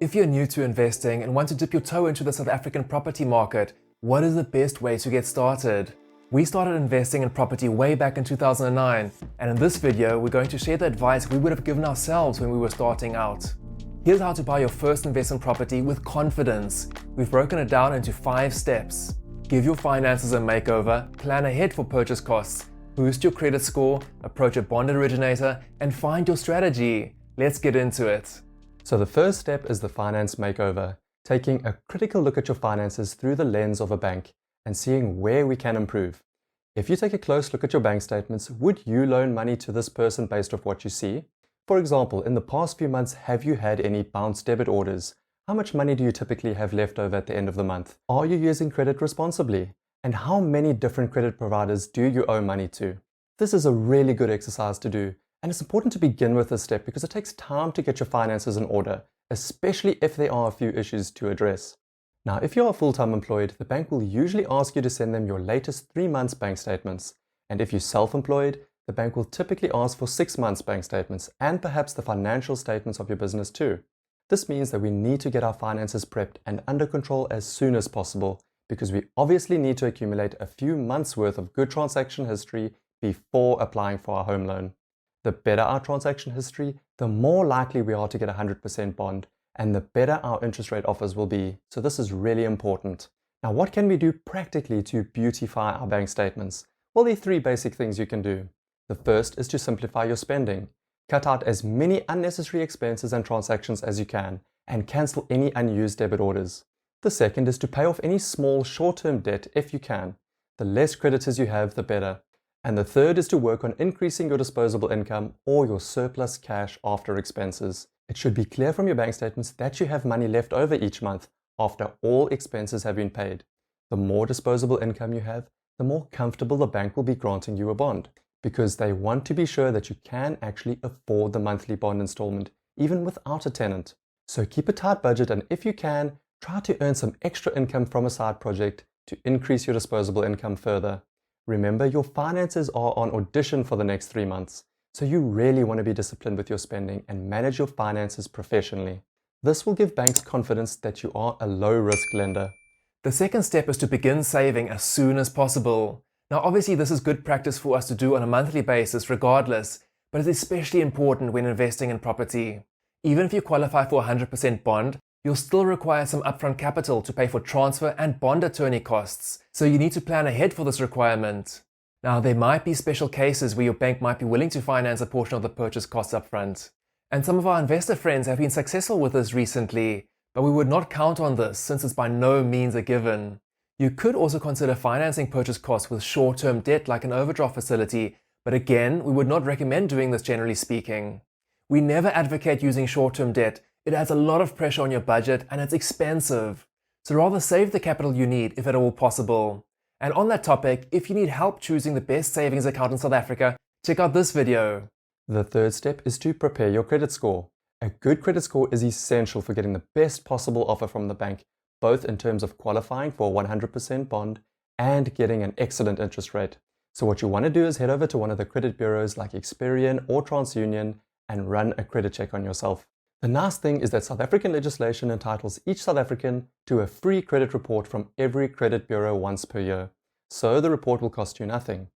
If you're new to investing and want to dip your toe into the South African property market, what is the best way to get started? We started investing in property way back in 2009, and in this video, we're going to share the advice we would have given ourselves when we were starting out. Here's how to buy your first investment property with confidence. We've broken it down into 5 steps. Give your finances a makeover, plan ahead for purchase costs, boost your credit score, approach a bond originator, and find your strategy. Let's get into it. So the first step is the finance makeover, taking a critical look at your finances through the lens of a bank and seeing where we can improve. If you take a close look at your bank statements, would you loan money to this person based off what you see? For example, in the past few months, have you had any bounce debit orders? How much money do you typically have left over at the end of the month? Are you using credit responsibly? And how many different credit providers do you owe money to? This is a really good exercise to do. And it's important to begin with this step because it takes time to get your finances in order, especially if there are a few issues to address. Now, if you are full-time employed, the bank will usually ask you to send them your latest 3 months bank statements. And if you're self-employed, the bank will typically ask for 6 months bank statements and perhaps the financial statements of your business too. This means that we need to get our finances prepped and under control as soon as possible because we obviously need to accumulate a few months worth of good transaction history before applying for our home loan. The better our transaction history, the more likely we are to get a 100% bond, and the better our interest rate offers will be. So this is really important. Now, what can we do practically to beautify our bank statements? Well, there are 3 basic things you can do. The first is to simplify your spending. Cut out as many unnecessary expenses and transactions as you can, and cancel any unused debit orders. The second is to pay off any small short-term debt if you can. The less creditors you have, the better. And the third is to work on increasing your disposable income or your surplus cash after expenses. It should be clear from your bank statements that you have money left over each month after all expenses have been paid. The more disposable income you have, the more comfortable the bank will be granting you a bond because they want to be sure that you can actually afford the monthly bond installment even without a tenant. So keep a tight budget and if you can, try to earn some extra income from a side project to increase your disposable income further. Remember, your finances are on audition for the next 3 months, so you really want to be disciplined with your spending and manage your finances professionally. This will give banks confidence that you are a low-risk lender. The second step is to begin saving as soon as possible. Now, obviously, this is good practice for us to do on a monthly basis regardless, but it's especially important when investing in property. Even if you qualify for a 100% bond, you'll still require some upfront capital to pay for transfer and bond attorney costs, so you need to plan ahead for this requirement. Now, there might be special cases where your bank might be willing to finance a portion of the purchase costs upfront. And some of our investor friends have been successful with this recently, but we would not count on this since it's by no means a given. You could also consider financing purchase costs with short-term debt like an overdraft facility, but again, we would not recommend doing this generally speaking. We never advocate using short-term debt. It adds a lot of pressure on your budget and it's expensive. So rather save the capital you need if at all possible. And on that topic, if you need help choosing the best savings account in South Africa, check out this video. The third step is to prepare your credit score. A good credit score is essential for getting the best possible offer from the bank, both in terms of qualifying for a 100% bond and getting an excellent interest rate. So what you want to do is head over to one of the credit bureaus like Experian or TransUnion and run a credit check on yourself. The nice thing is that South African legislation entitles each South African to a free credit report from every credit bureau once per year. So the report will cost you nothing.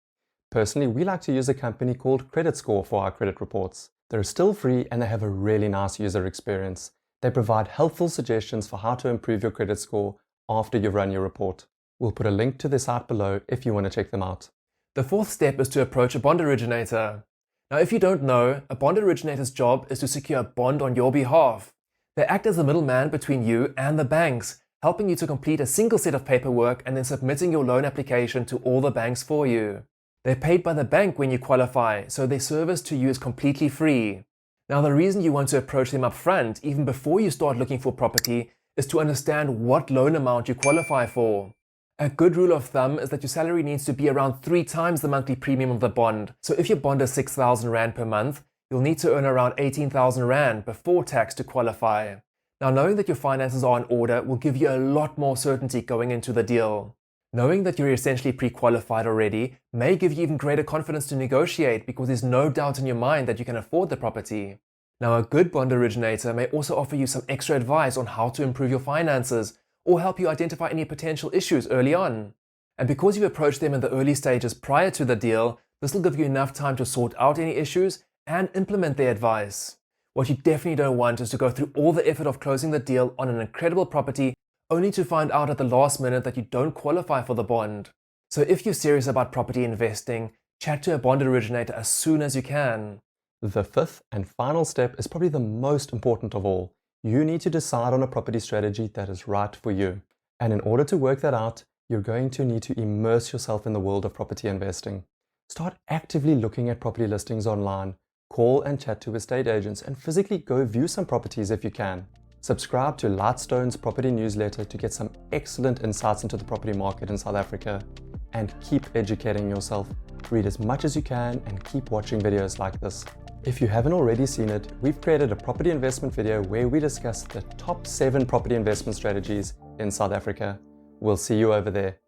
Personally, we like to use a company called Credit Score for our credit reports. They're still free and they have a really nice user experience. They provide helpful suggestions for how to improve your credit score after you've run your report. We'll put a link to the site below if you want to check them out. The fourth step is to approach a bond originator. Now, if you don't know, a bond originator's job is to secure a bond on your behalf. They act as the middleman between you and the banks, helping you to complete a single set of paperwork and then submitting your loan application to all the banks for you. They're paid by the bank when you qualify, so their service to you is completely free. Now, the reason you want to approach them up front, even before you start looking for property, is to understand what loan amount you qualify for. A good rule of thumb is that your salary needs to be around 3 times the monthly premium of the bond. So if your bond is 6,000 Rand per month, you'll need to earn around 18,000 Rand before tax to qualify. Now, knowing that your finances are in order will give you a lot more certainty going into the deal. Knowing that you're essentially pre-qualified already may give you even greater confidence to negotiate because there's no doubt in your mind that you can afford the property. Now, a good bond originator may also offer you some extra advice on how to improve your finances or help you identify any potential issues early on. And because you've approached them in the early stages prior to the deal, this will give you enough time to sort out any issues and implement their advice. What you definitely don't want is to go through all the effort of closing the deal on an incredible property only to find out at the last minute that you don't qualify for the bond. So if you're serious about property investing, chat to a bond originator as soon as you can. The fifth and final step is probably the most important of all. You need to decide on a property strategy that is right for you. And in order to work that out, you're going to need to immerse yourself in the world of property investing. Start actively looking at property listings online, call and chat to estate agents, and physically go view some properties if you can. Subscribe to Lightstone's property newsletter to get some excellent insights into the property market in South Africa. And keep educating yourself. Read as much as you can and keep watching videos like this. If you haven't already seen it, we've created a property investment video where we discuss the top 7 property investment strategies in South Africa. We'll see you over there.